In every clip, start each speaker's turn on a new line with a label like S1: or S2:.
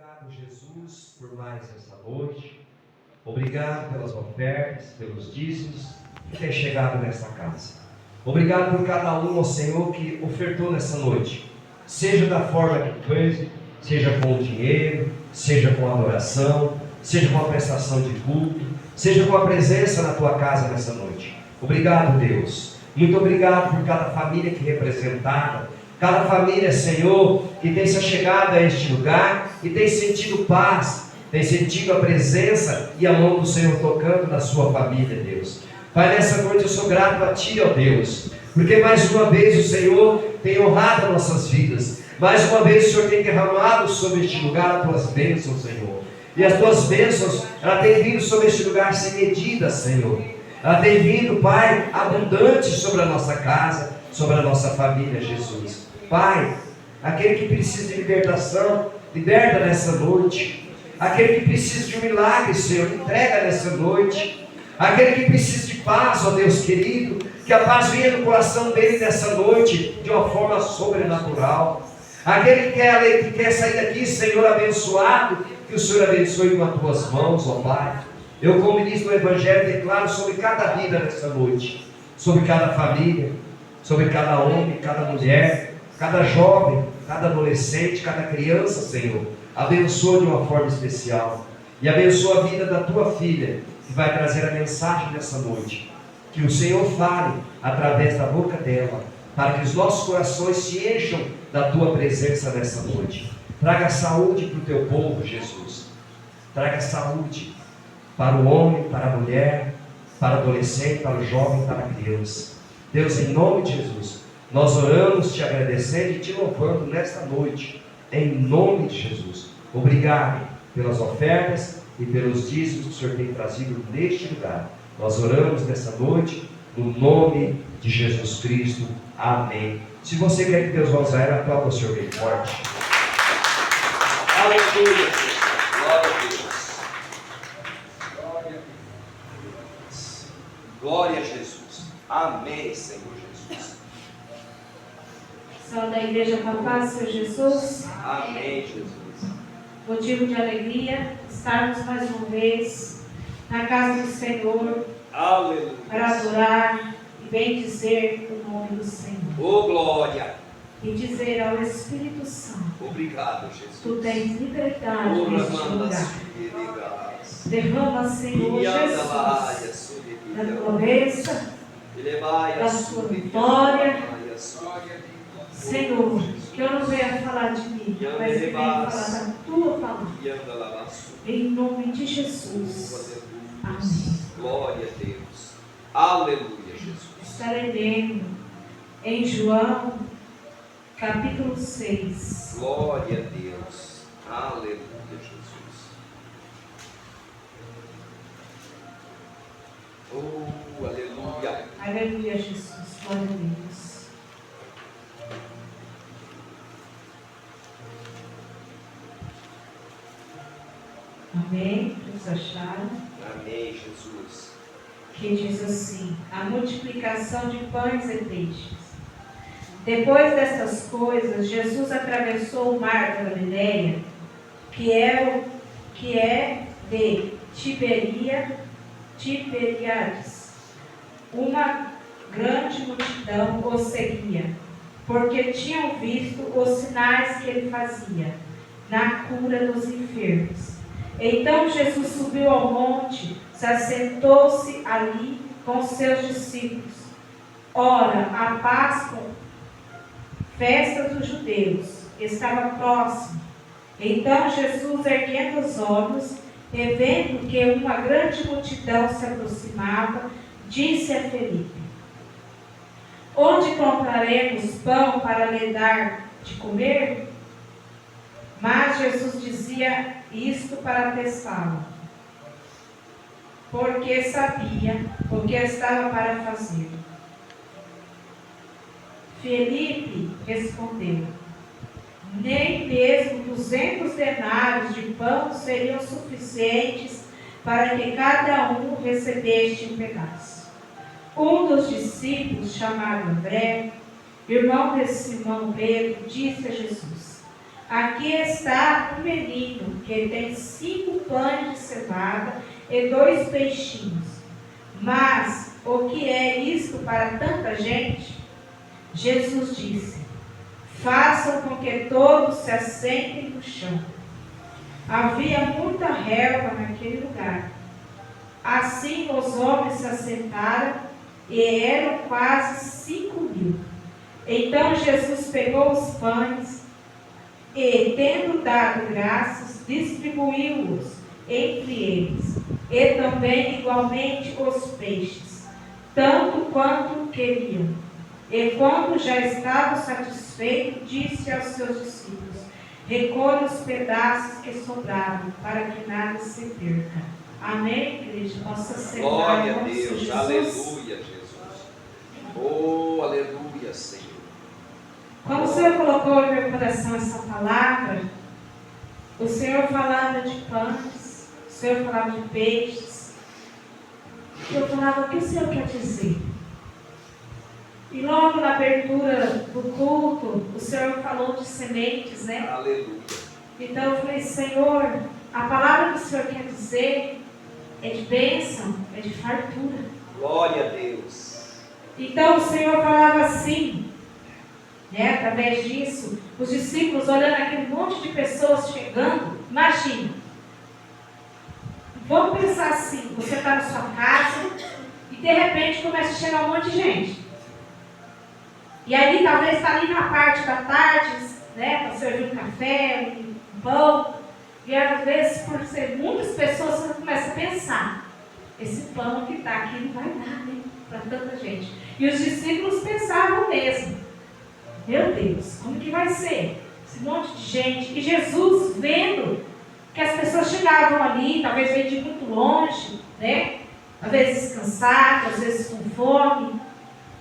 S1: Obrigado, Jesus, por mais essa noite. Obrigado pelas ofertas, pelos dízimos que tem chegado nesta casa. Obrigado por cada um, ó Senhor, que ofertou nessa noite. Seja da forma que fez, seja com o dinheiro, seja com a adoração, seja com a prestação de culto, seja com a presença na tua casa nessa noite. Obrigado, Deus. Muito obrigado por cada família que representada. Cada família, Senhor, que tem se chegado a este lugar e tem sentido paz, tem sentido a presença e a mão do Senhor tocando na sua família, Deus. Pai, nessa noite eu sou grato a Ti, ó Deus, porque mais uma vez o Senhor tem honrado nossas vidas. Mais uma vez o Senhor tem derramado sobre este lugar as Tuas bênçãos, Senhor. E as Tuas bênçãos, ela tem vindo sobre este lugar sem medida, Senhor. Ela tem vindo, Pai, abundante sobre a nossa casa, sobre a nossa família, Jesus. Pai, aquele que precisa de libertação, liberta nessa noite. Aquele que precisa de um milagre, Senhor, entrega nessa noite. Aquele que precisa de paz, ó Deus querido, que a paz venha no coração dele nessa noite, de uma forma sobrenatural. Aquele que quer sair daqui, Senhor, abençoado, que o Senhor abençoe com as tuas mãos, ó Pai. Eu, como ministro do Evangelho, declaro sobre cada vida nessa noite, sobre cada família, sobre cada homem, cada mulher, cada jovem, cada adolescente, cada criança, Senhor. Abençoa de uma forma especial. E abençoa a vida da tua filha, que vai trazer a mensagem dessa noite. Que o Senhor fale através da boca dela, para que os nossos corações se encham da tua presença nessa noite. Traga saúde para o teu povo, Jesus. Traga saúde para o homem, para a mulher, para o adolescente, para o jovem, para a criança. Deus, em nome de Jesus, nós oramos te agradecendo e te louvando nesta noite, em nome de Jesus. Obrigado pelas ofertas e pelos dízimos que o Senhor tem trazido neste lugar. Nós oramos nessa noite, no nome de Jesus Cristo. Amém. Se você quer que Deus vá usar, aplauda o Senhor bem forte. Aleluia. Glória a Deus. Glória a Jesus. Amém, Senhor Jesus.
S2: Salve da igreja com a paz, Senhor Jesus.
S1: Amém, Jesus.
S2: Motivo de alegria estarmos mais uma vez na casa do Senhor.
S1: Aleluia.
S2: Para adorar e bendizer o nome do Senhor.
S1: Oh, glória.
S2: E dizer ao Espírito Santo:
S1: Obrigado, Jesus.
S2: Tu tens liberdade neste lugar. Derrama, Senhor Jesus, da tua bênção, da sua vitória. Senhor, que eu não venha falar de mim, mas que venha falar da tua palavra. Em nome de Jesus. Amém.
S1: Glória a Deus. Aleluia, Jesus.
S2: Estarei lendo em João, capítulo 6.
S1: Glória a Deus. Aleluia, Jesus. Oh, aleluia.
S2: Aleluia, Jesus. Glória a Deus. Amém? Todos acharam?
S1: Amém, Jesus.
S2: Que diz assim: a multiplicação de pães e peixes. Depois destas coisas, Jesus atravessou o mar da Galileia, que é de Tiberíades. Uma grande multidão o seguia, porque tinham visto os sinais que ele fazia na cura dos enfermos. Então Jesus subiu ao monte, se assentou-se ali com seus discípulos. Ora, a Páscoa, festa dos judeus, estava próxima. Então Jesus, erguendo os olhos e vendo que uma grande multidão se aproximava, disse a Felipe: onde compraremos pão para lhe dar de comer? Mas Jesus dizia isto para testá-lo, porque sabia o que estava para fazer. Felipe respondeu: nem mesmo 200 denários de pão seriam suficientes para que cada um recebesse um pedaço. Um dos discípulos, chamado André, irmão de Simão Pedro, disse a Jesus: aqui está um menino que tem 5 pães de cevada e 2 peixinhos. Mas o que é isto para tanta gente? Jesus disse: façam com que todos se assentem no chão. Havia muita relva naquele lugar. Assim os homens se assentaram e eram quase 5.000. Então Jesus pegou os pães e, tendo dado graças, distribuiu-os entre eles, e também igualmente os peixes, tanto quanto queriam. E quando já estava satisfeito, disse aos seus discípulos: recolhe os pedaços que sobraram, para que nada se perca. Amém, igreja? Nossa Senhora.
S3: Glória a Deus, Jesus. Aleluia, Jesus. Oh, aleluia, Senhor.
S2: Quando o Senhor colocou em meu coração essa palavra, o Senhor falava de pães, o Senhor falava de peixes. Eu falava: o que o Senhor quer dizer? E logo na abertura do culto, o Senhor falou de sementes, né?
S3: Aleluia.
S2: Então eu falei: Senhor, a palavra que o Senhor quer dizer é de bênção, é de fartura.
S3: Glória a Deus.
S2: Então o Senhor falava assim, né? Através disso, os discípulos olhando aquele monte de pessoas chegando. Imagina, vamos pensar assim: você está na sua casa e de repente começa a chegar um monte de gente. E aí talvez está ali na parte da tarde, né, para servir um café, um pão. E às vezes, por ser muitas pessoas, você começa a pensar: esse pão que está aqui não vai dar, né, para tanta gente. E os discípulos pensavam mesmo: meu Deus, como que vai ser? Esse monte de gente. E Jesus, vendo que as pessoas chegavam ali, talvez veio de muito longe, né, às vezes cansadas, às vezes com fome.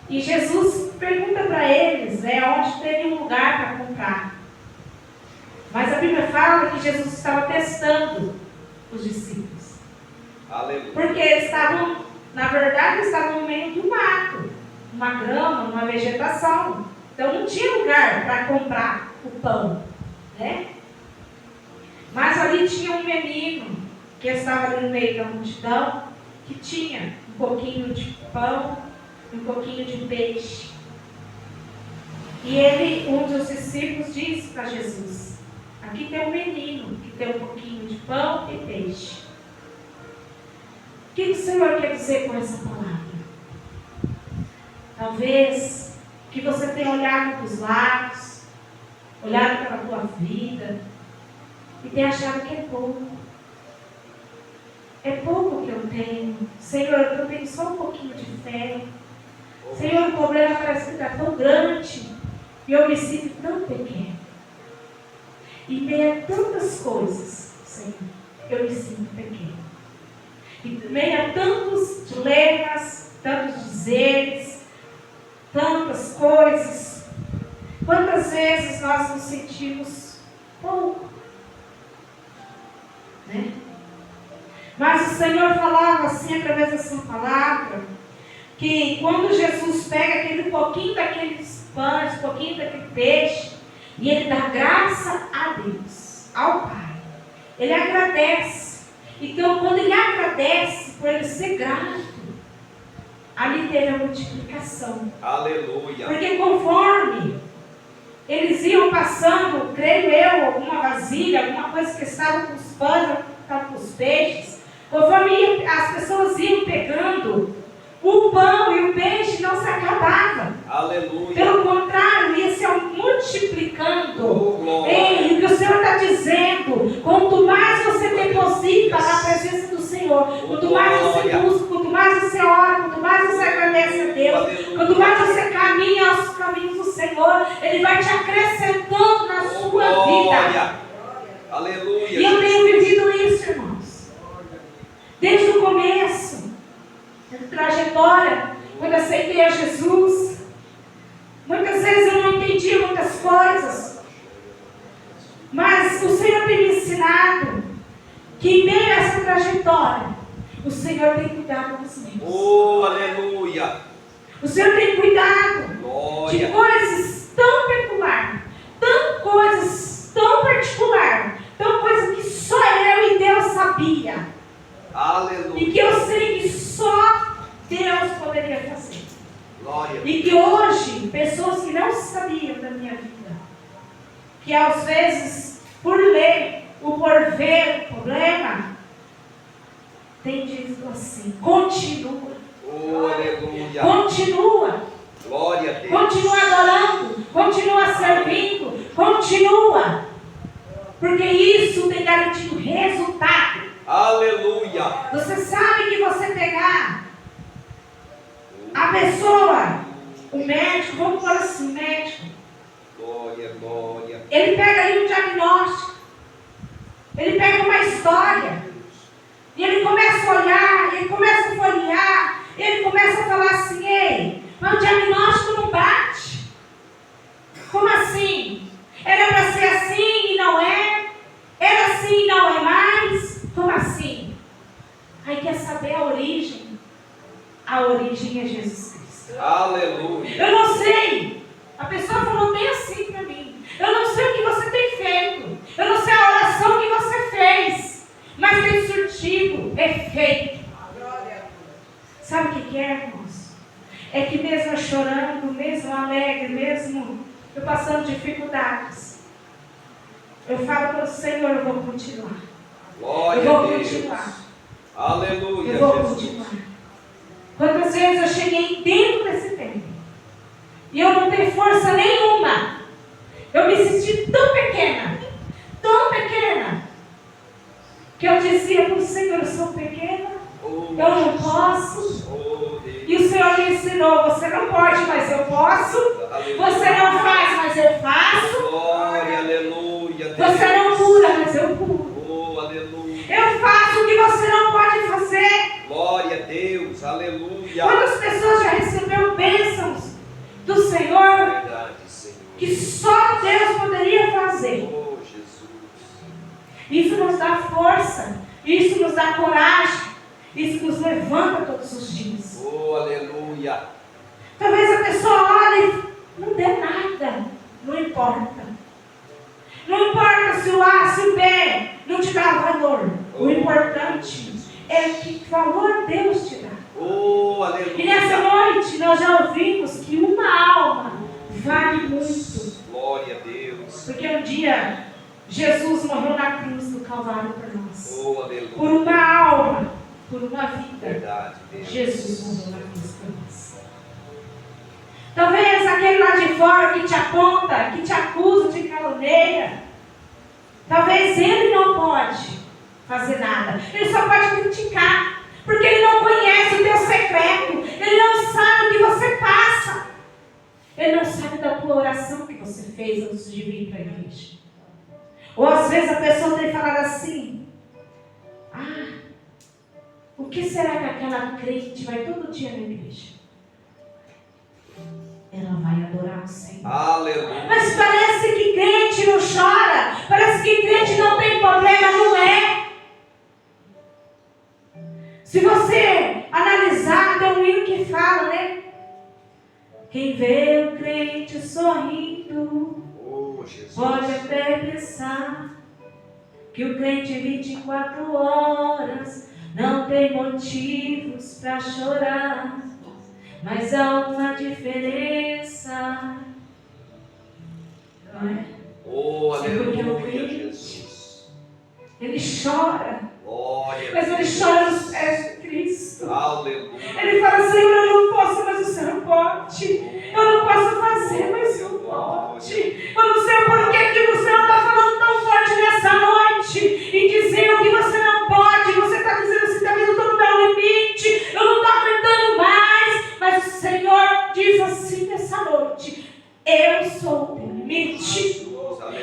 S2: E Jesus pergunta para eles, né, onde teria um lugar para comprar. Mas a Bíblia fala que Jesus estava testando os discípulos.
S3: Aleluia.
S2: Porque eles estavam, na verdade, estavam no meio do mato, uma grama, uma vegetação. Então não tinha lugar para comprar o pão, né? Mas ali tinha um menino que estava ali no meio da multidão, que tinha um pouquinho de pão, um pouquinho de peixe. E ele, um dos discípulos, disse para Jesus: aqui tem um menino que tem um pouquinho de pão e peixe. O que o Senhor quer dizer com essa palavra? Talvez que você tenha olhado para os lados, olhado para a tua vida e tenha achado que é pouco. É pouco que eu tenho. Senhor, eu tenho só um pouquinho de fé. Senhor, o problema parece que está tão grande e eu me sinto tão pequeno. E em meio a tantas coisas, Senhor, eu me sinto pequeno. E em meio a tantos dilemas, tantos dizeres, tantas coisas, quantas vezes nós nos sentimos pouco, né? Mas o Senhor falava assim, através dessa palavra, que quando Jesus pega aquele pouquinho daqueles pães, um pouquinho daquele peixe, e ele dá graça a Deus, ao Pai, ele agradece. Então, quando ele agradece por ele ser grato, ali teve a multiplicação.
S3: Aleluia.
S2: Porque conforme eles iam passando, creio eu, alguma vasilha, alguma coisa que estava com os pães, que estava com os peixes, conforme as pessoas iam pegando, o pão e o peixe não se acabavam.
S3: Aleluia.
S2: Pelo contrário, ia se multiplicando.
S3: Oh, glória.
S2: Ei, o que o Senhor está dizendo, quanto mais você deposita na presença do Senhor, quanto mais você busca, quanto mais você ora, quanto mais você agradece a Deus,
S3: Aleluia.
S2: quanto mais você caminha aos caminhos do Senhor, Ele vai te acrescentando na sua vida.
S3: Aleluia.
S2: E eu tenho vivido isso, irmãos. Desde o começo da trajetória, quando aceitei a Jesus, muitas vezes eu não entendi muitas coisas, mas o Senhor tem me ensinado que em meio a essa trajetória, o Senhor tem cuidado dos meus.
S3: Oh, aleluia.
S2: O Senhor tem cuidado
S3: Glória.
S2: de coisas tão peculiares, tão coisas tão sabiam da minha vida. Que às vezes, por ler, por ver o problema, tem dito assim: continua.
S3: Oh, aleluia.
S2: Continua.
S3: Glória a Deus.
S2: Continua adorando. Continua servindo. Continua. Porque isso tem garantido resultado.
S3: Aleluia.
S2: Você sabe que você pegar a pessoa, o médico, vamos falar assim, médico.
S3: Glória, glória.
S2: Ele pega aí um diagnóstico. Ele pega uma história. E ele começa a olhar, ele começa a folhear, ele começa a falar assim: ei, mas o diagnóstico não bate. Como assim? Era para ser assim e não é? Era assim e não é mais? Como assim? Aí quer saber a origem? A origem é Jesus Cristo.
S3: Aleluia.
S2: Eu não sei. A pessoa falou bem assim para mim. Eu não sei o que você tem feito. Eu não sei a oração que você fez. Mas tem surtido efeito. Sabe o que é, irmãos? É que mesmo chorando, mesmo alegre, mesmo eu passando dificuldades, eu falo para o Senhor: eu vou continuar.
S3: Glória
S2: Eu
S3: a
S2: vou
S3: Deus.
S2: continuar.
S3: Aleluia,
S2: Eu vou
S3: Jesus.
S2: continuar. Quantas vezes eu cheguei dentro desse tempo e eu não tenho força nenhuma. Eu me senti tão pequena, que eu dizia para o Senhor: eu sou pequena,
S3: Oh,
S2: eu não posso.
S3: oh, Deus.
S2: E o Senhor me ensinou: você não pode, mas eu posso.
S3: Aleluia.
S2: Você não faz, mas eu faço.
S3: Glória, aleluia, Deus.
S2: Você não cura, mas eu curo.
S3: Oh, aleluia.
S2: Eu faço o que você não pode fazer.
S3: Glória a Deus, aleluia.
S2: Quantas pessoas já receberam bênçãos do Senhor
S3: Verdade, Senhor.
S2: que só Deus poderia fazer?
S3: Oh, Jesus.
S2: Isso nos dá força, isso nos dá coragem, isso nos levanta todos os dias.
S3: Oh, aleluia.
S2: Talvez a pessoa olhe e não dê nada, não importa. Não importa se o A, se o B não te dá valor. O importante é que valor Deus te dá.
S3: Oh, aleluia.
S2: E nessa noite nós já ouvimos que uma alma vale muito.
S3: Glória a Deus.
S2: Porque um dia Jesus morreu na cruz do Calvário por nós.
S3: Oh, aleluia.
S2: Por uma alma, por uma vida.
S3: Verdade, Deus.
S2: Jesus morreu na cruz por nós. Talvez aquele lá de fora que te aponta, que te acusa, te caluniia, talvez ele não pode fazer nada. Ele só pode criticar, porque ele não conhece o teu secreto. Ele não sabe o que você passa. Ele não sabe da tua oração que você fez antes de vir para a igreja. Ou às vezes a pessoa tem falado assim: ah, o que será que aquela crente vai todo dia na igreja? Ela vai adorar o Senhor.
S3: Aleluia.
S2: Mas parece que crente não chora. Parece que crente não tem problema. Não é. Se você analisar, tem um hino que fala, né? Quem vê o crente sorrindo
S3: Oh, Jesus.
S2: pode até pensar que o crente 24 horas não tem motivos para chorar. Mas há uma diferença, não é?
S3: Oh,
S2: É porque o
S3: aleluia,
S2: crente,
S3: Jesus.
S2: ele chora,
S3: Glória a
S2: mas ele
S3: Deus.
S2: chora nos pés de Cristo.
S3: Aleluia.
S2: Ele fala: Senhor, eu não posso, mas o Senhor pode. Eu não posso fazer, mas o Senhor pode. Eu não sei por que o Senhor está falando tão forte nessa noite e dizendo que você não pode. Você está dizendo assim: talvez eu estou no meu limite, eu não estou aguentando mais. Mas o Senhor diz assim nessa noite: eu sou o teu limite.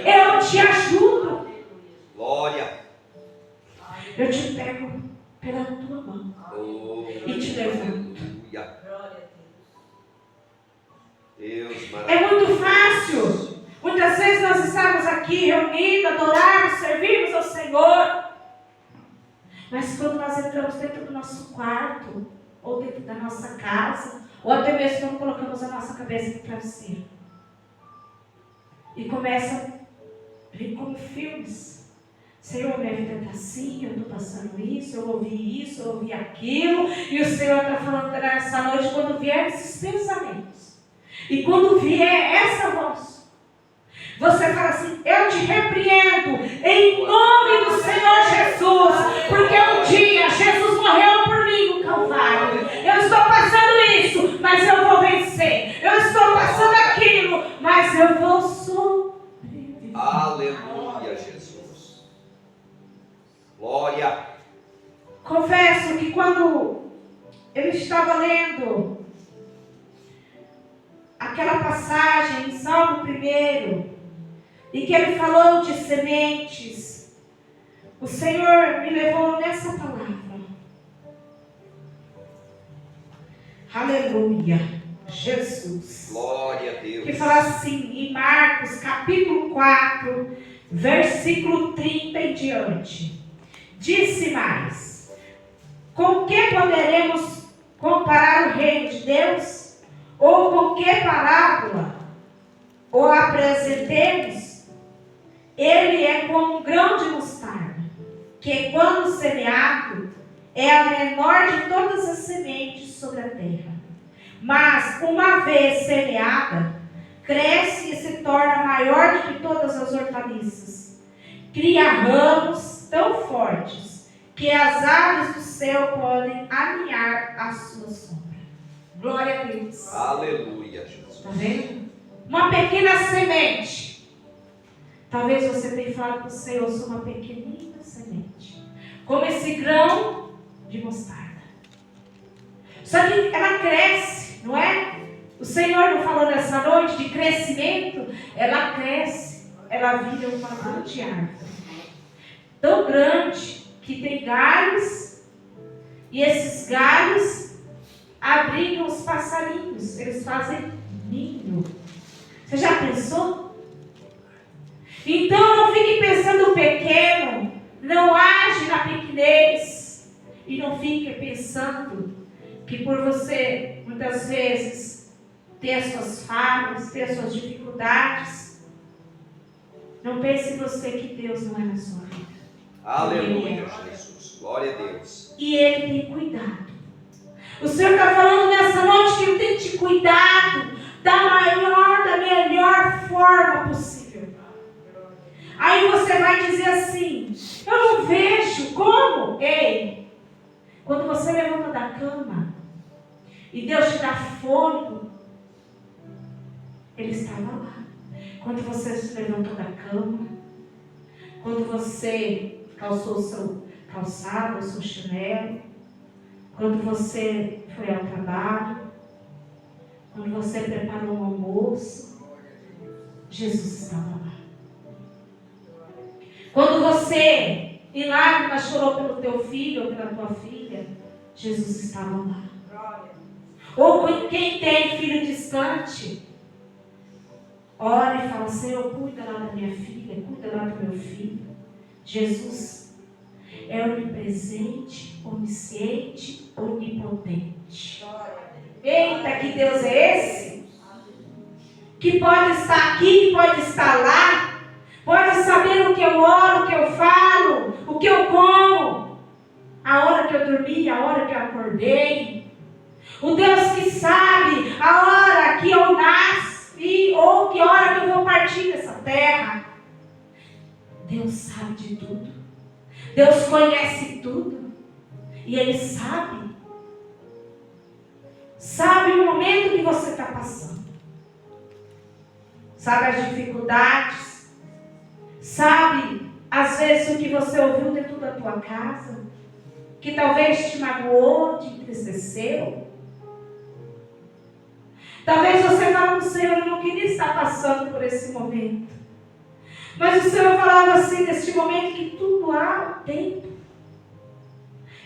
S2: Eu te ajudo.
S3: Glória.
S2: Eu te pego pela tua mão
S3: Oh,
S2: e te levanto.
S3: aleluia. Deus
S2: É
S3: maravilhoso.
S2: muito fácil. Muitas vezes nós estamos aqui reunidos, adorarmos, servirmos ao Senhor. Mas quando nós entramos dentro do nosso quarto, ou dentro da nossa casa, ou até mesmo quando colocamos a nossa cabeça no travesseiro, e começa a vir como filmes: Senhor, minha vida está assim, eu estou passando isso, eu ouvi aquilo, e o Senhor está falando nessa noite, quando vier esses pensamentos, E quando vier essa voz, você fala assim: eu te repreendo em nome do Senhor Jesus, porque um dia Jesus morreu por mim no Calvário. Eu estou passando isso, mas eu vou vencer. Eu estou passando aquilo, mas eu vou sobreviver.
S3: Aleluia, Jesus. Glória.
S2: Confesso que quando eu estava lendo aquela passagem em Salmo 1, e que ele falou de sementes, o Senhor me levou nessa palavra. Aleluia, Jesus.
S3: Glória a Deus.
S2: Que fala assim, em Marcos capítulo 4, versículo 30 em diante. Disse mais: com que poderemos comparar o reino de Deus? Ou com que parábola o apresentemos? Ele é como um grão de mostarda, que quando semeado, é a menor de todas as sementes sobre a terra. Mas, uma vez semeada, cresce e se torna maior do que todas as hortaliças. Cria ramos tão fortes que as aves do céu podem aninhar a sua sombra. Glória a Deus.
S3: Aleluia, Jesus.
S2: Está vendo? Uma pequena semente. Talvez você tenha falado para o Senhor: eu sou uma pequenina semente, como esse grão de mostarda. Só que ela cresce, não é? O Senhor não falou nessa noite de crescimento? Ela cresce, ela vira uma grande árvore, tão grande que tem galhos, e esses galhos abrigam os passarinhos, eles fazem ninho. Você já pensou? Então não fique pensando pequeno, não age na pequenez, e não fique pensando que por você muitas vezes ter as suas falhas, ter as suas dificuldades, não pense você que Deus não é na sua vida.
S3: Aleluia, Jesus. Glória a Deus.
S2: E Ele tem cuidado. O Senhor está falando nessa noite que Ele tem te cuidado da melhor forma possível. Aí você vai dizer assim: eu não vejo como. Ei, quando você levanta da cama e Deus te dá fôlego, Ele estava lá. Quando você se levantou da cama, quando você calçou o seu calçado, o seu chinelo, quando você foi ao trabalho, quando você preparou um almoço, Jesus estava lá. Quando você, em lágrimas, chorou pelo teu filho ou pela tua filha, Jesus estava lá. Ou quem tem filho distante, ora e fala: Senhor, cuida lá da minha filha, cuida lá do meu filho. Jesus é onipresente, onisciente, onipotente. Eita, que Deus é esse? Que pode estar aqui, pode estar lá, pode saber o que eu oro, o que eu falo, o que eu como, a hora que eu dormi, a hora que eu acordei. O Deus que sabe a hora que eu nasci ou que hora que eu vou partir dessa terra. Deus sabe de tudo. Deus conhece tudo. E Ele sabe. Sabe o momento que você está passando. Sabe as dificuldades. Sabe, às vezes, o que você ouviu dentro da tua casa, que talvez te magoou, te entristeceu. Talvez você fale para o Senhor: eu não queria estar passando por esse momento. Mas o Senhor falava assim, neste momento, que tudo há tempo.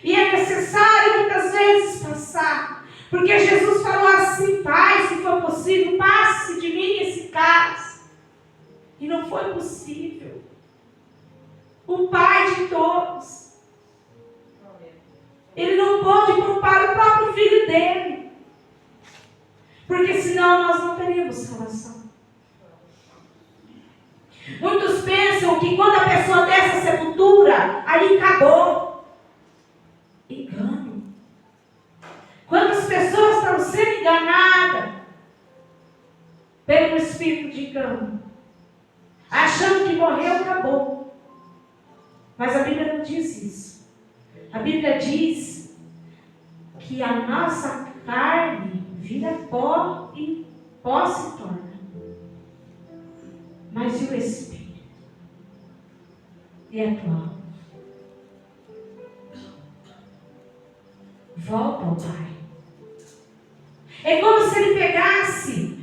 S2: E é necessário muitas vezes passar. Porque Jesus falou assim: Pai, se for possível, passe de mim esse cálice. E não foi possível. O Pai de todos, Ele não pôde poupar o próprio Filho dele. Porque senão nós não teríamos salvação. Muitos pensam que quando a pessoa desce a sepultura, ali acabou. Engano. Quantas pessoas estão sendo enganadas? espírito de engano, achando que morreu, acabou. Mas a Bíblia não diz isso. A Bíblia diz que a nossa carne vira pó e pó se torna. Mas e o espírito? E a tua alma? Volta ao Pai. É como se ele pegasse,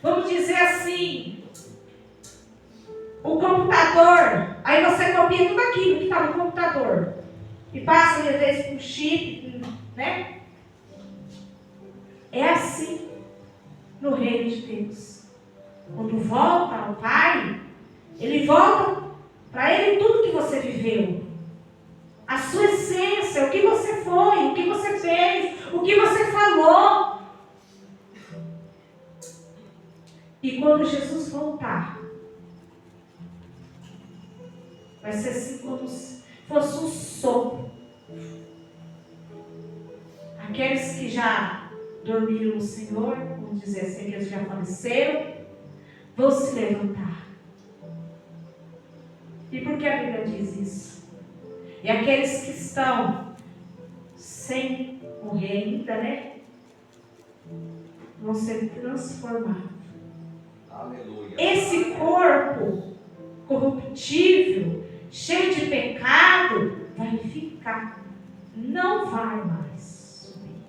S2: vamos dizer assim, o computador, aí você copia tudo aquilo que está no computador e passa às vezes com chip, né? É assim no reino de Deus. Quando volta ao Pai, ele volta para ele tudo que você viveu. A sua essência, o que você foi, o que você fez, o que você falou. E quando Jesus voltar, vai ser assim como se fosse um sopro. Aqueles que já dormiram no Senhor, vamos dizer assim, que eles já faleceram, vão se levantar. E por que a Bíblia diz isso? E aqueles que estão sem morrer ainda, né? Vão ser transformados.
S3: Aleluia.
S2: Esse corpo corruptível, cheio de pecado, vai ficar. Não vai mais subir.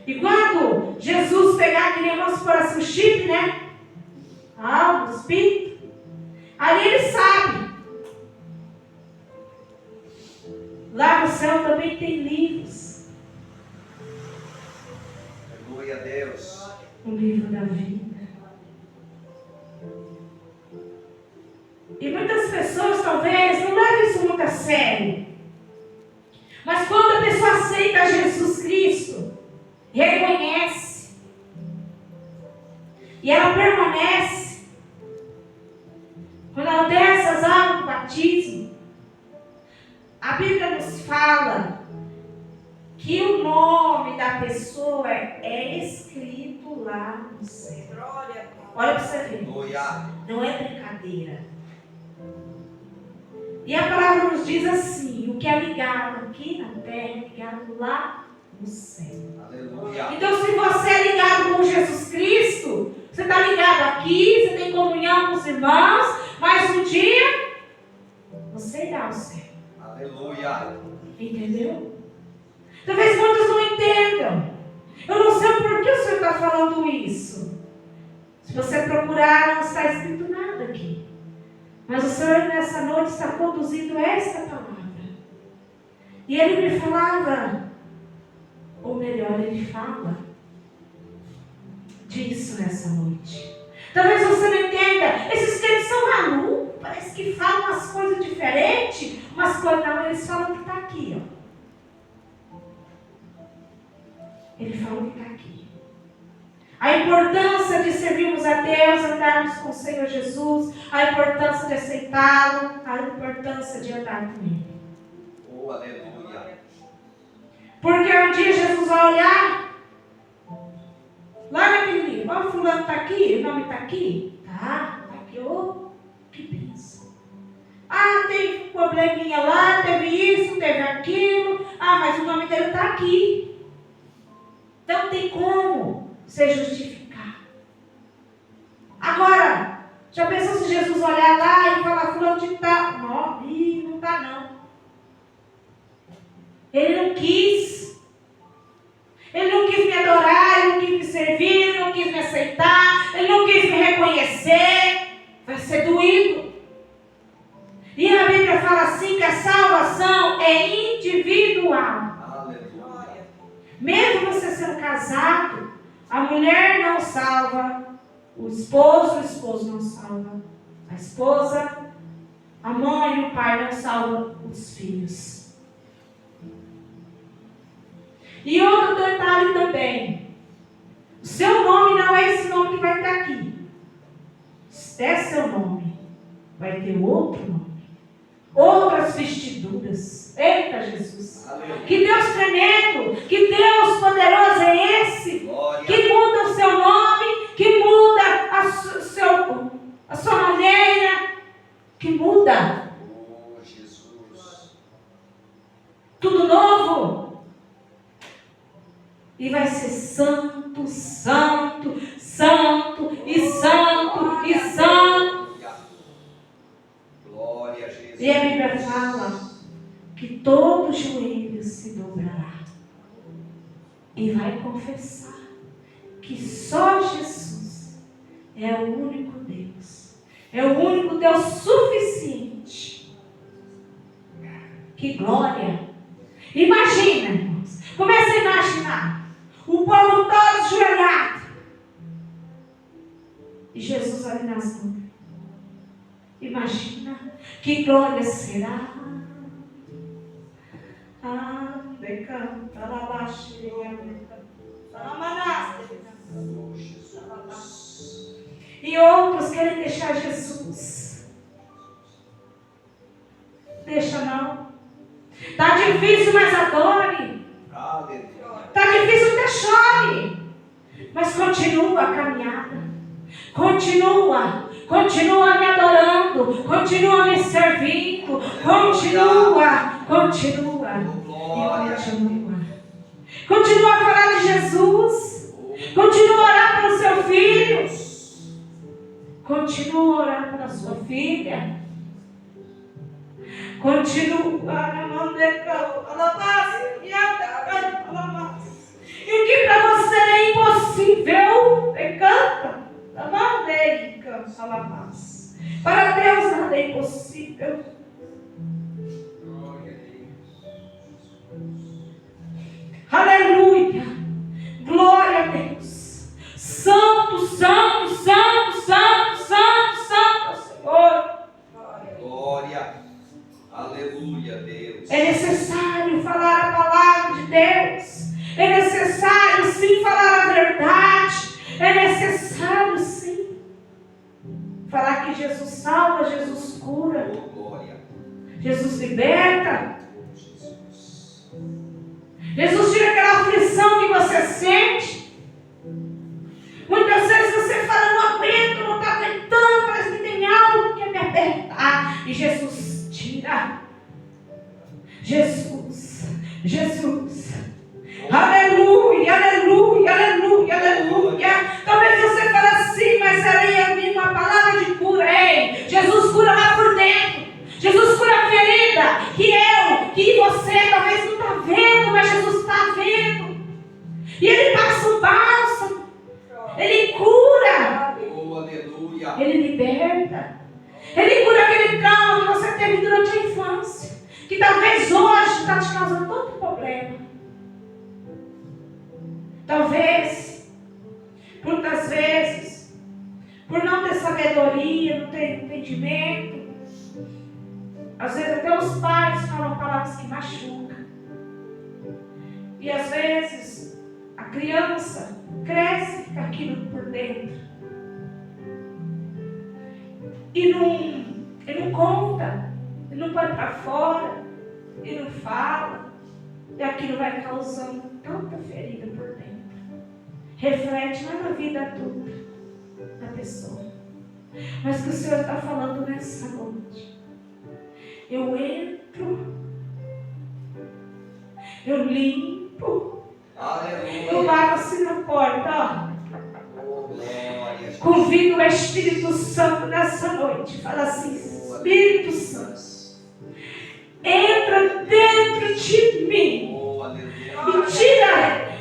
S2: E quando Jesus pegar, que nem vamos por assim, o chip, né? O espírito. Ali ele sabe. Lá no céu também tem livros.
S3: Aleluia a Deus.
S2: O livro da vida. E muitas pessoas talvez não levam isso muito a sério. Mas quando a pessoa aceita Jesus Cristo, reconhece, e ela permanece, quando ela desce as águas do batismo, a Bíblia nos fala que o nome da pessoa é escrito lá no céu. Olha para você ver. Não é brincadeira. E a palavra nos diz assim: o que é ligado aqui na terra é ligado lá no céu.
S3: Aleluia.
S2: Então, se você é ligado com Jesus Cristo, você está ligado aqui, você tem comunhão com os irmãos, mas um dia você irá ao céu.
S3: Aleluia.
S2: Entendeu? Talvez muitos não entendam. Eu não sei por que o Senhor está falando isso. Se você procurar, não está escrito nada aqui. Mas o Senhor nessa noite está conduzindo esta palavra. E Ele me falava, ou melhor, Ele fala disso nessa noite. Talvez você não entenda. Esses crentes são malucos. Parece que falam umas coisas diferentes. Umas coisas não, eles falam que está aqui, ó. Ele falou que está aqui. A importância de servirmos a Deus, andarmos com o Senhor Jesus, a importância de aceitá-lo, a importância de andar com Ele.
S3: Oh, aleluia.
S2: Porque um dia Jesus vai olhar, lá naquele livro, ó, fulano está aqui, o nome está aqui? Tá aqui, ô, que bênção. Teve probleminha lá, teve isso, teve aquilo, mas o nome dele está aqui. Não tem como se justificar. Agora, já pensou se Jesus olhar lá e falar, fulano de tal? Não está não. Ele não quis. Ele não quis me adorar, ele não quis me servir, ele não quis me aceitar, ele não quis me reconhecer. Vai ser doído. E a Bíblia fala assim que a salvação é individual. Mesmo você sendo casado, a mulher não salva o esposo não salva a esposa, a mãe e o pai não salvam os filhos. E outro detalhe também, o seu nome não é esse nome que vai ter aqui. Se der seu nome, vai ter outro nome, outras vestiduras. Eita Jesus! Aleluia. Que Deus tremendo, que Deus poderoso é esse, glória, que muda o seu nome, que muda e vai confessar que só Jesus é o único Deus. É o único Deus suficiente. Que glória! Imagina, irmãos. Comece a imaginar. O povo todo ajoelhado. E Jesus ali nas nuvens. Imagina que glória será. E outros querem deixar Jesus. Deixa não. Está difícil, mas adore. Está difícil, até chore. Mas continua a caminhada. Continua me adorando. Continua me servindo. Continua. Continua a falar de Jesus. Continua a orar pelo seu filho. Continua a orar pela sua filha. Continua. E o que para você é impossível, canta. Para Deus nada é impossível. Aleluia. Glória a Deus. Santo, santo, santo, santo, santo, santo, Senhor.
S3: Glória. Aleluia, Deus.
S2: É necessário falar a palavra de Deus. É necessário sim falar a verdade. É necessário sim falar que Jesus salva, Jesus cura, Jesus liberta, Jesus tira aquela aflição que você sente. Muitas vezes você fala, não aguento, não está aguentando, parece que tem algo que quer me apertar. E Jesus tira. Jesus. Aleluia, aleluia, aleluia, aleluia. Talvez você fale assim, mas aí é uma palavra de cura. Ei, Jesus cura lá por dentro. Jesus cura a ferida que você talvez não está vendo, mas Jesus está vendo. E Ele passa o bálsamo. Ele cura. Ele liberta. Ele cura aquele trauma que você teve durante a infância, que talvez hoje está te causando tanto problema. Talvez, muitas vezes, por não ter sabedoria, não ter entendimento, às vezes até os pais falam palavras que machucam. E às vezes a criança cresce com aquilo por dentro. E não conta, e não põe para fora, e não fala. E aquilo vai causando tanta ferida por dentro. Reflete na vida toda da pessoa. Mas que o Senhor está falando nessa noite. Eu entro, eu limpo, eu lavo assim na porta, ó. Convido o Espírito Santo nessa noite. Fala assim, Espírito Santo, entra dentro de mim e tira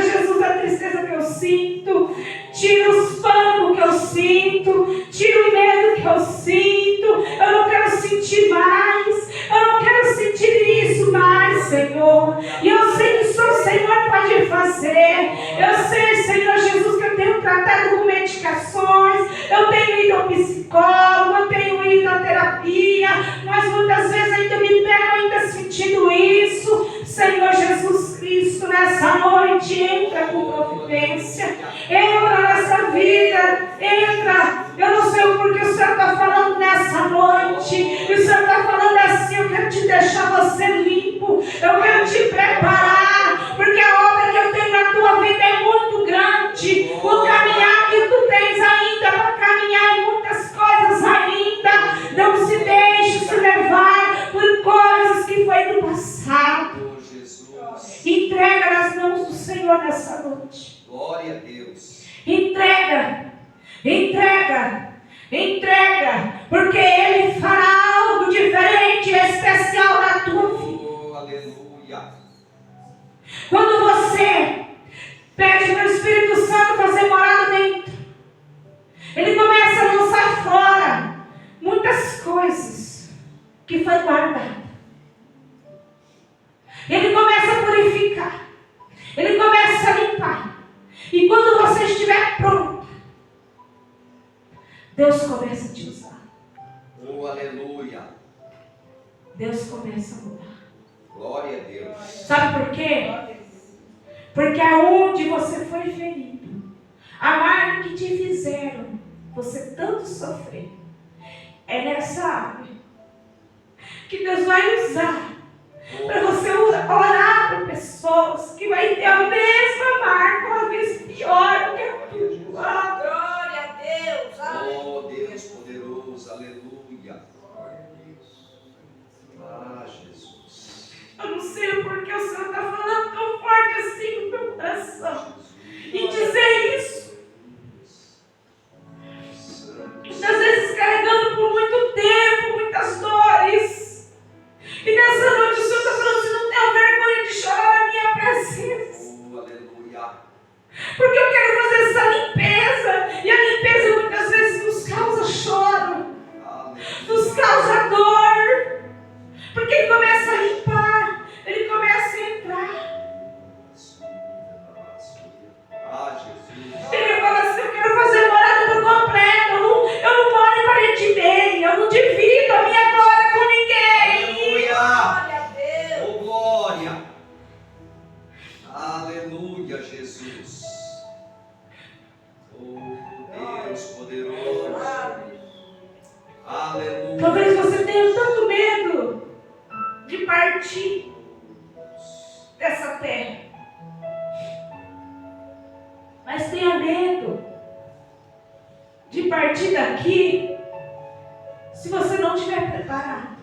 S2: Jesus a tristeza que eu sinto, tira os pânicos que eu sinto, tira o medo que eu sinto. Eu não quero sentir mais, eu não quero sentir isso mais, Senhor. E eu sei que só o Senhor pode fazer. Eu sei, Senhor Jesus, que eu tenho tratado com medicações, eu tenho ido ao psicólogo, eu tenho ido à terapia, mas muitas vezes ainda me pego ainda sentindo isso. Senhor Jesus Cristo, nessa noite, entra com providência, entra nessa vida, entra. Eu não sei o porquê o Senhor está falando nessa noite, e o Senhor está falando assim, eu quero te deixar você limpo, eu quero te preparar, porque a obra que eu tenho na tua vida é muito grande, o caminhar que tu tens ainda para caminhar em muitas coisas ainda. Não se deixe se levar por coisas que foi do passado. Entrega nas mãos do Senhor nessa noite.
S3: Glória a Deus.
S2: Entrega, porque Ele fará algo diferente e especial na tua vida.
S3: Aleluia.
S2: Quando você pede para o Espírito Santo fazer morada dentro, ele começa a lançar fora muitas coisas que foi guardada. Ele começa a purificar. Ele começa a limpar. E quando você estiver pronto, Deus começa a te usar.
S3: Oh, aleluia.
S2: Deus começa a mudar.
S3: Glória a Deus.
S2: Sabe por quê? Porque aonde você foi ferido, a marca que te fizeram, você tanto sofrer, é nessa área que Deus vai usar para você orar por pessoas que vai ter a mesma marca, uma vez pior do que a tua.
S4: Glória a Deus.
S3: Oh, Deus poderoso, aleluia. Ah, Jesus.
S2: Eu não sei o porquê o Senhor está falando tão forte assim no meu coração. E dizer isso. Muitas vezes carregando por muito tempo, muitas dores. E nessa noite o Senhor está falando, você não tem vergonha de chorar na minha presença.
S3: Oh, aleluia.
S2: Porque eu quero fazer essa limpeza. E a limpeza muitas vezes nos causa choro. Nos causa dor. Porque ele começa a limpar. Ele começa a entrar.
S3: Ah, Jesus.
S2: Ele fala assim, eu quero fazer morada por completo. Eu não moro em parede meia. Eu não divido a minha glória com ninguém.
S3: Aleluia.
S4: Glória a Deus.
S3: Oh, glória. Aleluia, Jesus. Oh, Deus poderoso. Aleluia.
S2: Talvez você tenha tanto medo de partir dessa terra. Mas tenha medo de partir daqui se você não estiver preparado.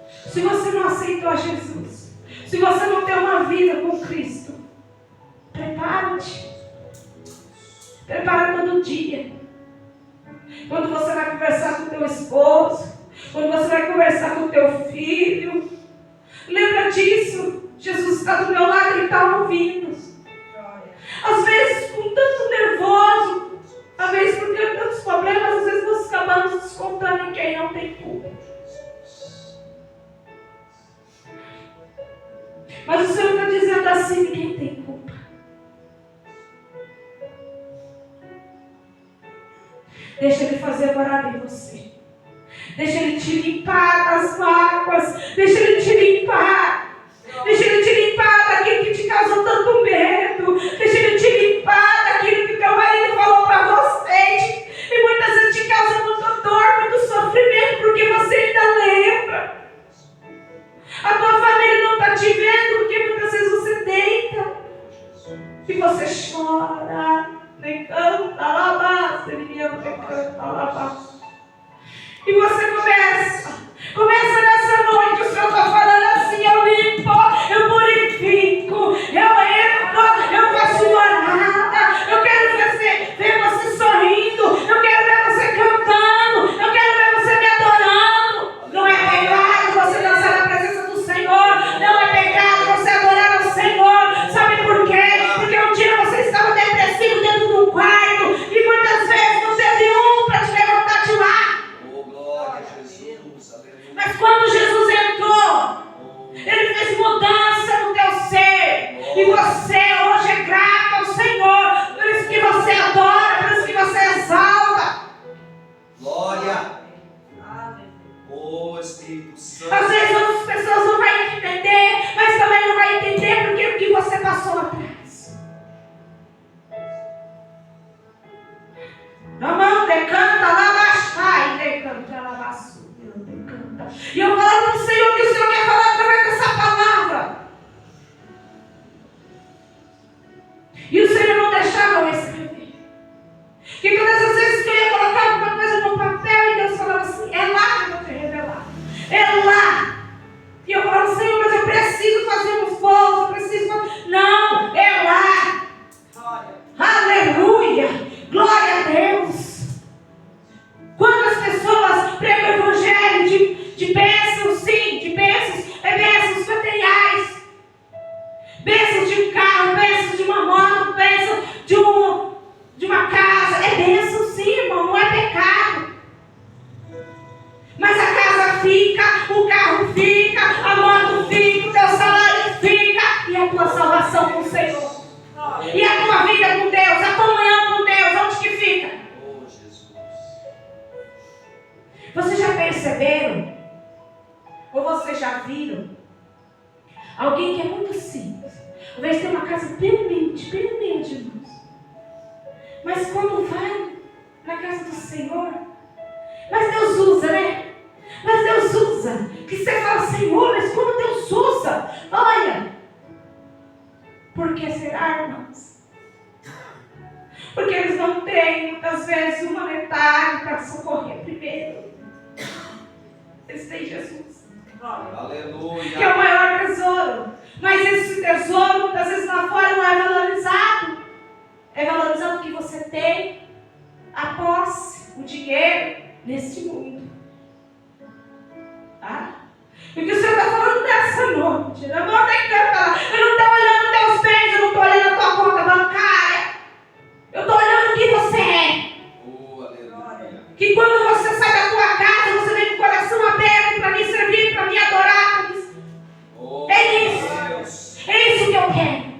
S2: Se você não aceitou a Jesus. Se você não tem uma vida com Cristo. Prepara-te. Prepara todo dia. Quando você vai conversar com o teu esposo, quando você vai conversar com o teu filho, lembra disso. Jesus está do meu lado, Ele está ouvindo. Às vezes com tanto nervoso, às vezes por ter tantos problemas, às vezes nós acabamos descontando em quem não tem culpa. Mas o Senhor está dizendo assim, ninguém tem culpa. Deixa Ele fazer morada em você. Deixa Ele te limpar das mágoas. Deixa Ele te limpar. Deixa Ele te limpar daquilo que te causou tanto medo. Deixa Ele te limpar daquilo que teu marido falou para você. E muitas vezes te causa muita dor, muito sofrimento, porque você ainda lembra. A tua família não está te vendo, porque muitas vezes você deita. E você chora. Nem canta, alabá, e você começa nessa noite, o Senhor está falando assim, eu limpo, eu purifico, eu entro, eu faço morada, eu quero ver você sorrindo, eu quero ver você cantando, eu quero ver você me adorando. Não é pecado você dançar na presença do Senhor, não é pecado você adorar ao Senhor. Sabe por quê? Porque um dia você estava depressivo dentro de um quarto e muitas vezes não teve para te levantar de lá.
S3: Oh, glória a Jesus. Aleluia.
S2: Mas quando Jesus entrou, Ele fez mudança no teu ser. E você hoje é grato ao Senhor. Por isso que você adora, por isso que você exalta.
S3: Glória. Oh, Espírito Santo.
S2: Às vezes outras pessoas não vão entender, mas também não vai entender porque o que você passou atrás. Amanda, canta lá, baixai, canta lá, baixai, canta. E eu falava para o Senhor que o Senhor quer falar através dessa palavra. E o Senhor não deixava eu escrever. Porque todas as vezes que eu ia colocar alguma coisa no papel, e Deus falava assim, é lá que eu vou te revelar. É lá. E eu falava, Senhor, mas eu preciso fazer um esforço, eu preciso fazer... Não, é lá. Aleluia. Glória a Deus. Quantas pessoas pregam o evangelho de bênçãos, sim, de bênçãos, bênçãos materiais, bênçãos Alguém que é muito simples. Às vezes tem uma casa bem humilde, irmãos. Mas quando vai na casa do Senhor, mas Deus usa, né? Mas Deus usa. Que você fala, Senhor, mas como Deus usa? Olha. Por que será, irmãos? Porque eles não têm, muitas vezes, uma metade para socorrer primeiro. Eles têm Jesus.
S3: Aleluia.
S2: Que é o maior tesouro. Mas esse tesouro, muitas vezes lá fora, não é valorizado. É valorizado o que você tem, a posse, o dinheiro, neste mundo. Tá? Porque o Senhor está falando nessa noite. Eu não estou olhando teus bens, eu não estou olhando a tua conta bancária. Eu estou olhando o que você é.
S3: Aleluia.
S2: Que quando você sai da tua casa, você vem com o coração aberto para me servir, para me adorar. É isso. É isso que eu quero.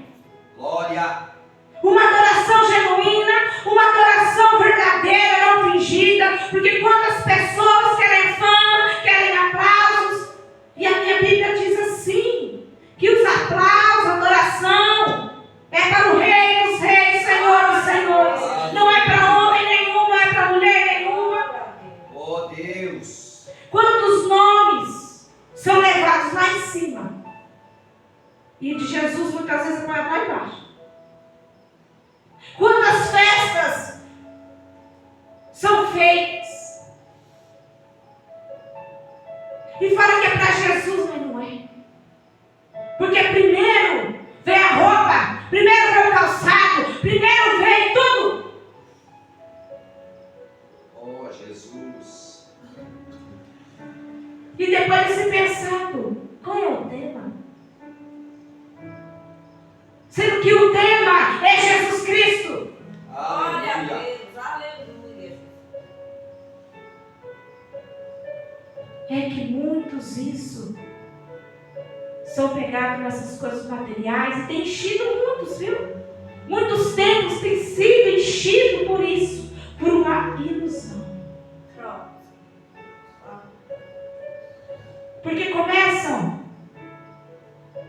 S3: Glória.
S2: Uma adoração genuína, uma adoração verdadeira, não fingida. Porque quando as pessoas querem fama, querem aplausos, e a minha Bíblia diz assim, que os aplausos, a adoração, é para o Rei dos Reis, Senhor dos Senhores. Não é para homem nenhum, não é para mulher nenhuma.
S3: Oh Deus.
S2: Quantos nomes são levados lá em cima? E de Jesus muitas vezes vai lá embaixo. Quantas festas são feitas? E fala que é para Jesus, mas não é. Porque primeiro vem a roupa, primeiro vem o calçado, primeiro vem tudo.
S3: Oh Jesus.
S2: E depois de ser pensado, qual é o tema? Sendo que o tema é Jesus Cristo.
S4: Glória a
S3: Aleluia.
S4: Deus, aleluia.
S2: É que muitos são pegados nessas coisas materiais e tem enchido muitos, viu? Muitos templos têm sido enchidos por isso, por uma ilusão.
S4: Pronto.
S2: Porque começam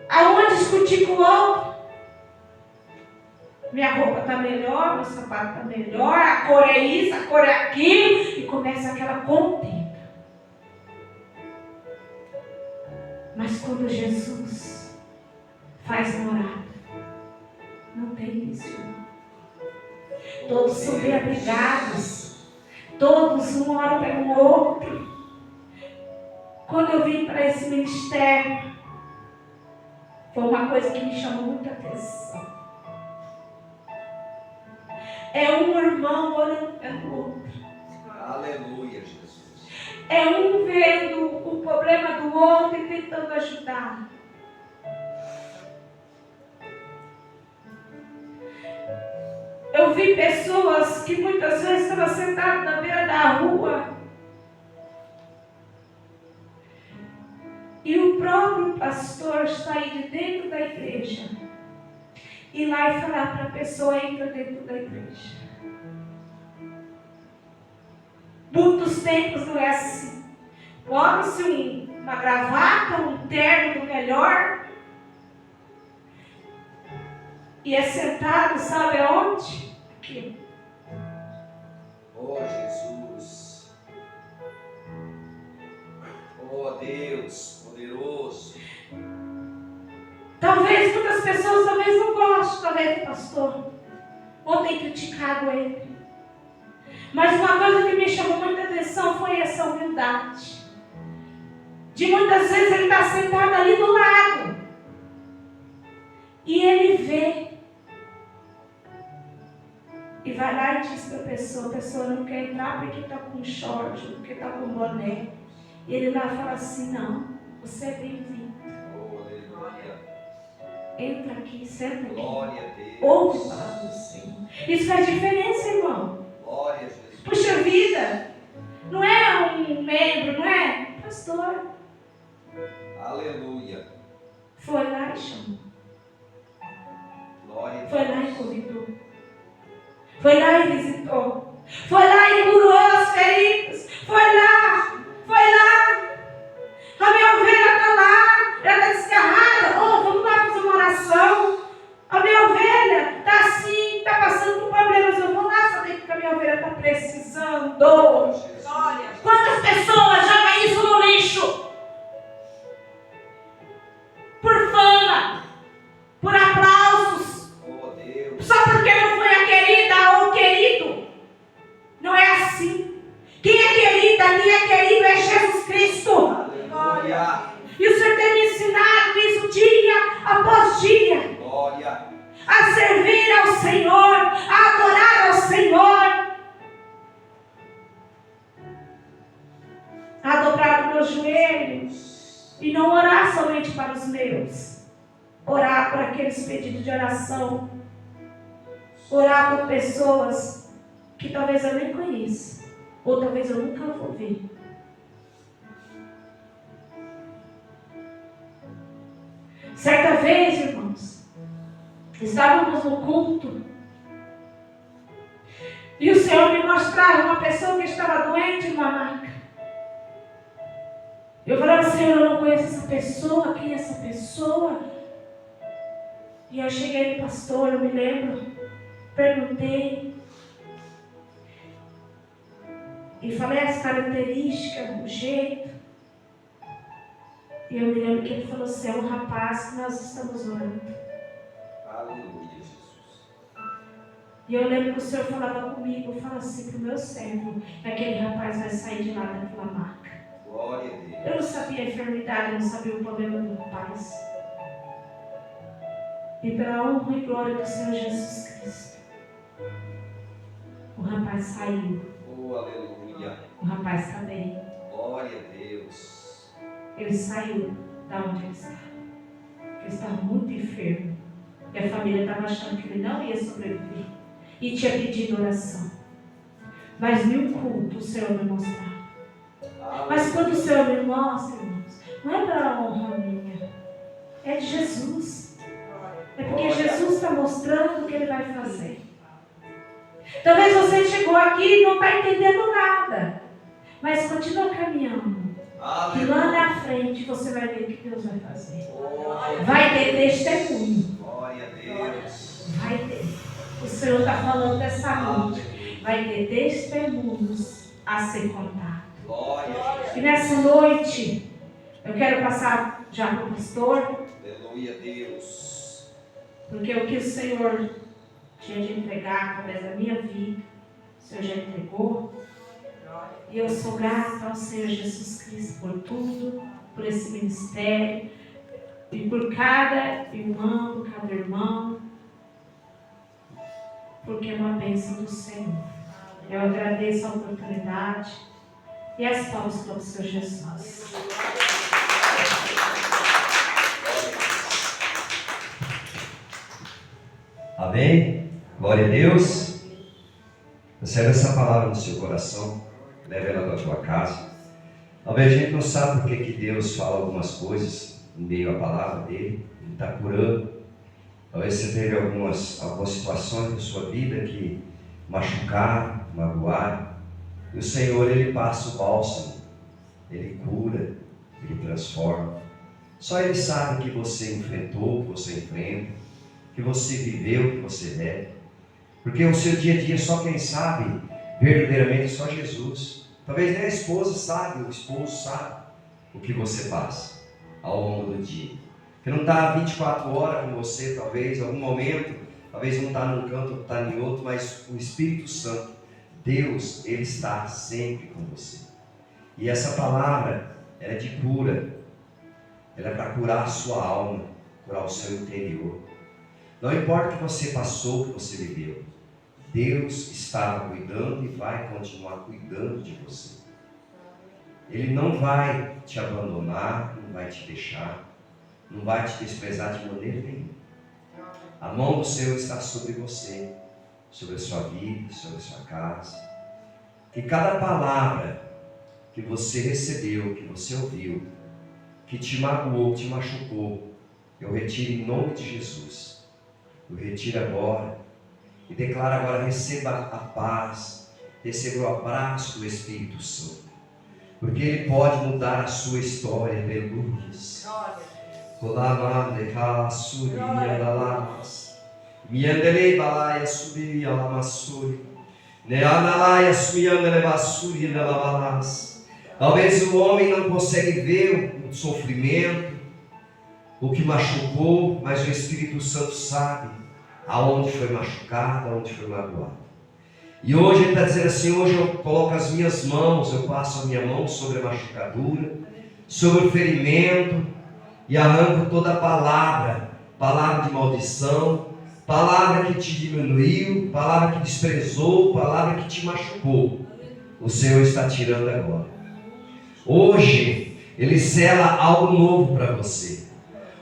S2: a um discutir com o outro. Minha roupa está melhor, meu sapato está melhor, a cor é isso, a cor é aquilo, e começa aquela contenda. Mas quando Jesus faz morada, não tem isso. Todos são bem abrigados, todos um olha para o outro. Quando eu vim para esse ministério, foi uma coisa que me chamou muita atenção. É um irmão orando pelo outro.
S3: Aleluia, Jesus.
S2: É um vendo o problema do outro e tentando ajudar. Eu vi pessoas que muitas vezes estavam sentadas na beira da rua e o próprio pastor sair de dentro da igreja, ir lá e falar para a pessoa: entra dentro da igreja. Muitos tempos não é assim. Põe-se uma gravata, um terno do melhor e é sentado, sabe aonde? Aqui.
S3: Oh Jesus. Oh Deus poderoso.
S2: Talvez muitas pessoas não gostem talvez do pastor, ou tenham criticado ele. Mas uma coisa que me chamou muita atenção foi essa humildade. De muitas vezes ele está sentado ali do lado e ele vê e vai lá e diz para a pessoa não quer entrar porque está com short, porque está com boné. E ele lá fala assim: não, você é bem-vindo.
S3: Oh aleluia.
S2: Entra aqui, senta aqui.
S3: Glória a Deus.
S2: Ouve a palavra do Senhor. Isso faz diferença, irmão.
S3: Glória a Jesus.
S2: Puxa vida, não é um membro, não é? Pastor.
S3: Aleluia.
S2: Foi lá e chamou.
S3: Glória a Deus.
S2: Foi lá e convidou. Foi lá e visitou. Foi lá e curou as feridas. Foi lá. A minha ovelha está lá. Ela está desgarrada. Oh, minha ovelha está precisando.
S4: Glória.
S2: Quantas pessoas jogam isso no lixo? Por fama, por aplausos,
S3: Oh, Deus.
S2: só porque não foi a querida ou o querido. Não é assim. Quem é querida, quem é querido é Jesus Cristo.
S3: Aleluia.
S2: E o Senhor tem me ensinado isso dia após dia.
S3: Glória.
S2: A servir ao Senhor, a adorar ao Senhor. A dobrar os meus joelhos e não orar somente para os meus. Orar por aqueles pedidos de oração. Orar por pessoas que talvez eu nem conheça. Ou talvez eu nunca vou ver. Certa vez, irmãos, estávamos no culto e o Senhor me mostrava uma pessoa que estava doente numa maca. Eu falava, Senhor, eu não conheço essa pessoa, quem é essa pessoa? E eu cheguei no pastor, eu me lembro, perguntei e falei as características, o jeito. E eu me lembro que ele falou assim, é um rapaz que nós estamos orando.
S3: Aleluia, Jesus.
S2: E eu lembro que o Senhor falava comigo, fala assim para o meu servo, que aquele rapaz vai sair de lá daquela maca.
S3: Glória a Deus.
S2: Eu não sabia a enfermidade, eu não sabia o problema do rapaz. E pela honra e glória do Senhor Jesus Cristo, o rapaz saiu.
S3: Oh, aleluia.
S2: O rapaz está bem.
S3: Glória a Deus.
S2: Ele saiu da onde ele estava. Ele estava muito enfermo. E a família estava achando que ele não ia sobreviver. E tinha pedido oração. Mas em um culto o Senhor me mostrava. Mas quando o Senhor me mostra, irmãos, não é para a honra minha. É de Jesus. É porque Jesus está mostrando o que Ele vai fazer. Talvez você chegou aqui e não está entendendo nada. Mas continua caminhando. E lá na frente você vai ver o que Deus vai fazer. Vai ter testemunho.
S3: Glória a Deus.
S2: Vai ter. O Senhor está falando dessa noite. Vai ter testemunhos a ser contados.
S3: Glória a Deus.
S2: E nessa noite, eu quero passar já para o pastor.
S3: Aleluia, Deus.
S2: Porque o que o Senhor tinha de entregar através da minha vida, o Senhor já entregou. E eu sou grata ao Senhor Jesus Cristo por tudo, por esse ministério, e por cada irmão, cada irmão, porque é uma bênção do Senhor. Eu agradeço a oportunidade e as palmas para o Senhor Jesus.
S1: Amém? Glória a Deus. Recebe essa palavra no seu coração. Leve ela para a tua casa. Talvez a gente não sabe por que Deus fala algumas coisas em meio à palavra dele. Ele está curando. Talvez você teve algumas situações na sua vida que machucaram, magoaram. E o Senhor, Ele passa o bálsamo. Ele cura, Ele transforma. Só Ele sabe o que você enfrentou, o que você enfrenta, o que você viveu, o que você deve. Porque o seu dia a dia só quem sabe verdadeiramente só Jesus. Talvez nem a esposa sabe, o esposo sabe o que você passa ao longo do dia. Que não está 24 horas com você, talvez, em algum momento, talvez não está num canto, está em outro, mas o Espírito Santo, Deus, Ele está sempre com você. E essa palavra, ela é de cura. Ela é para curar a sua alma, curar o seu interior. Não importa o que você passou, o que você viveu. Deus estava cuidando e vai continuar cuidando de você. Ele não vai te abandonar, não vai te deixar, não vai te desprezar de maneira nenhuma. A mão do Senhor está sobre você, sobre a sua vida, sobre a sua casa. Que cada palavra que você recebeu, que você ouviu, que te magoou, te machucou, eu retiro em nome de Jesus. Eu retiro agora. E declara agora, receba a paz, receba o abraço do Espírito Santo. Porque Ele pode mudar a sua história, aleluia. Talvez o homem não consegue ver o sofrimento, o que machucou, mas o Espírito Santo sabe aonde foi machucado, aonde foi magoado. E hoje ele está dizendo assim: hoje eu coloco as minhas mãos, eu passo a minha mão sobre a machucadura, sobre o ferimento, e arranco toda palavra de maldição, palavra que te diminuiu, palavra que desprezou, palavra que te machucou. O Senhor está tirando agora. Hoje Ele sela algo novo para você.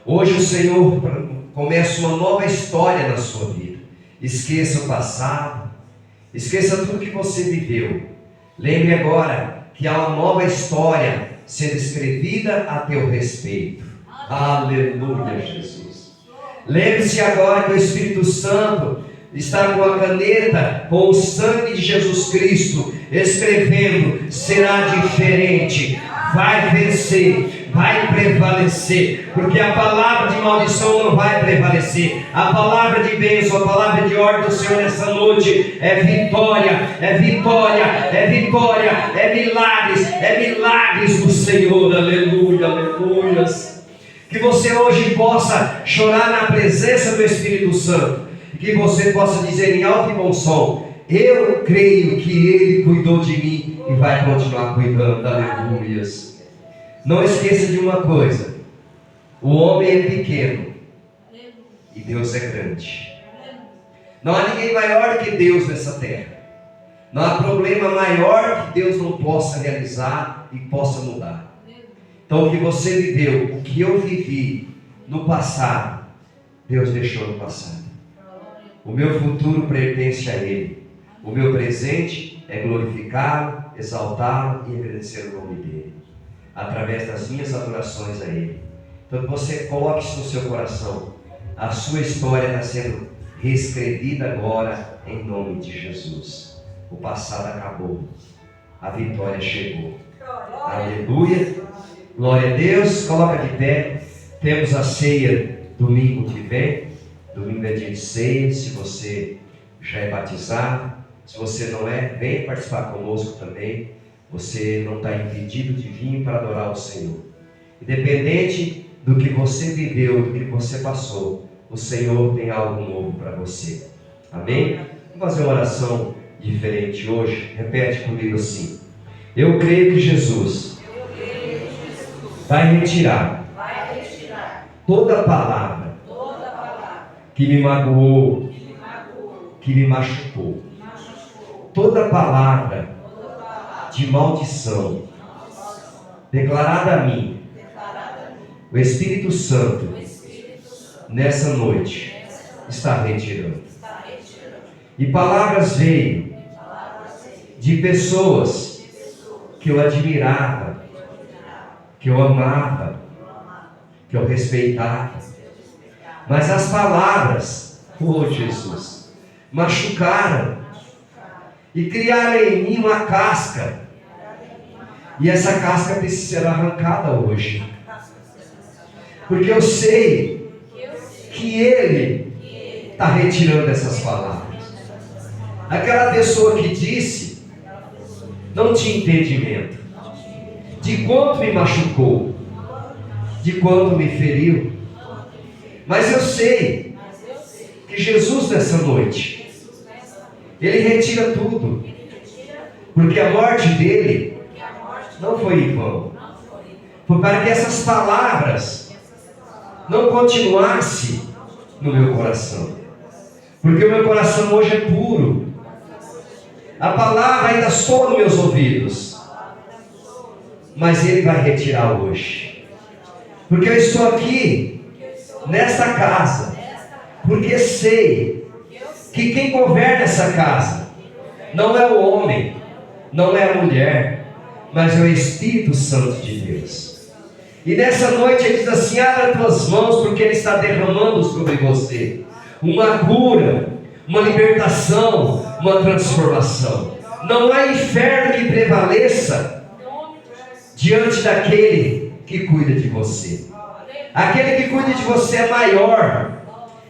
S1: Hoje o Senhor começa uma nova história na sua vida. Esqueça o passado, esqueça tudo que você viveu. Lembre agora que há uma nova história sendo escrevida a teu respeito. Aleluia, Jesus. Lembre-se agora que o Espírito Santo está com a caneta, com o sangue de Jesus Cristo, escrevendo: será diferente, vai vencer, vai prevalecer, porque a palavra de maldição não vai prevalecer. A palavra de bênção, a palavra de ordem do Senhor nessa noite é vitória, é vitória, é vitória, é milagres do Senhor. Aleluia, aleluias. Que você hoje possa chorar na presença do Espírito Santo, e que você possa dizer em alto e bom som: eu creio que Ele cuidou de mim e vai continuar cuidando. Aleluias. Não esqueça de uma coisa: o homem é pequeno e Deus é grande. Não há ninguém maior do que Deus nessa terra. Não há problema maior que Deus não possa realizar e possa mudar. Então o que você viveu, o que eu vivi no passado, Deus deixou no passado. O meu futuro pertence a Ele. O meu presente é glorificá-lo, exaltá-lo e agradecer o nome dEle, através das minhas adorações a Ele. Então você coloque isso no seu coração: a sua história está sendo reescrevida agora em nome de Jesus. O passado acabou, a vitória chegou. Aleluia, glória a Deus. Coloca de pé. Temos a ceia domingo que vem. Domingo é dia de ceia. Se você já é batizado, se você não é, venha participar conosco também. Você não está impedido de vir para adorar o Senhor. Independente do que você viveu, do que você passou, o Senhor tem algo novo para você. Amém? Vamos fazer uma oração diferente hoje. Repete comigo assim: eu creio que Jesus vai retirar toda palavra que me magoou, que me machucou, toda palavra de maldição declarada a mim. O Espírito Santo nessa noite está retirando. E palavras veio de pessoas que eu admirava, que eu amava, que eu respeitava. Mas as palavras, oh Jesus, machucaram e criaram em mim uma casca. E essa casca precisa ser arrancada hoje. Porque eu sei que Ele está retirando essas palavras. Aquela pessoa que disse não tinha entendimento de quanto me machucou, de quanto me feriu. Mas eu sei que Jesus nessa noite, Ele retira tudo. Porque a morte dele não foi em vão. Foi para que essas palavras não continuassem no meu coração. Porque o meu coração hoje é puro. A palavra ainda soa nos meus ouvidos. Mas Ele vai retirar hoje. Porque eu estou aqui nesta casa, porque sei que quem governa essa casa não é o homem, não é a mulher, mas é o Espírito Santo de Deus. E nessa noite Ele diz assim: abra tuas mãos, porque Ele está derramando sobre você uma cura, uma libertação, uma transformação. Não há inferno que prevaleça diante daquele que cuida de você. Aquele que cuida de você é maior,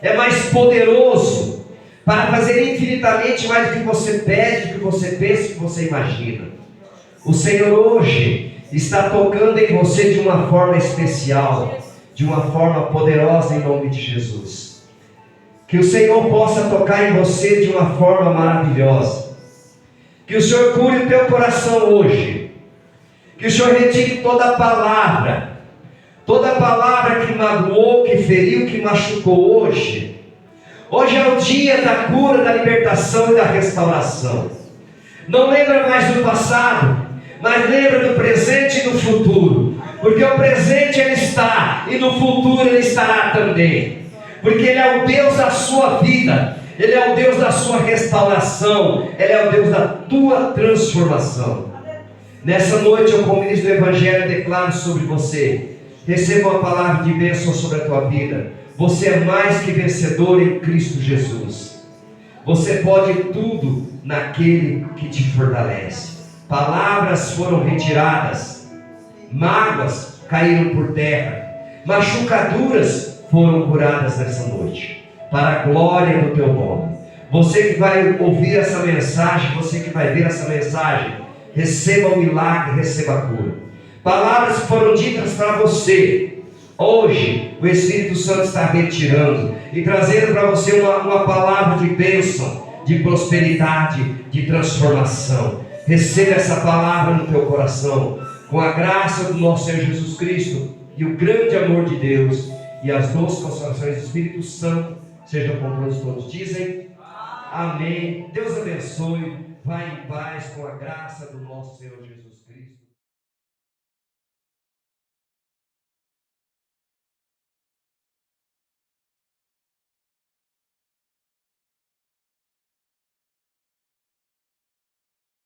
S1: é mais poderoso para fazer infinitamente mais do que você pede, do que você pensa, do que você imagina. O Senhor hoje está tocando em você de uma forma especial, de uma forma poderosa, em nome de Jesus. Que o Senhor possa tocar em você de uma forma maravilhosa. Que o Senhor cure o teu coração hoje. Que o Senhor retire toda palavra que magoou, que feriu, que machucou hoje. Hoje é o dia da cura, da libertação e da restauração. Não lembra mais do passado, mas lembra do presente e do futuro. Porque o presente Ele está, e no futuro Ele estará também. Porque Ele é o Deus da sua vida, Ele é o Deus da sua restauração, Ele é o Deus da tua transformação. Nessa noite eu, como ministro do Evangelho, declaro sobre você: receba uma palavra de bênção sobre a tua vida. Você é mais que vencedor em Cristo Jesus. Você pode tudo naquele que te fortalece. Palavras foram retiradas, mágoas caíram por terra, machucaduras foram curadas nessa noite, para a glória do teu nome. Você que vai ouvir essa mensagem, você que vai ver essa mensagem, receba o milagre, receba a cura. Palavras que foram ditas para você, hoje o Espírito Santo está retirando e trazendo para você uma palavra de bênção, de prosperidade, de transformação. Receba essa palavra no teu coração, com a graça do nosso Senhor Jesus Cristo e o grande amor de Deus e as doces consolações do Espírito Santo sejam com todos. Todos dizem amém. Deus abençoe. Vai em paz com a graça do nosso Senhor Jesus Cristo.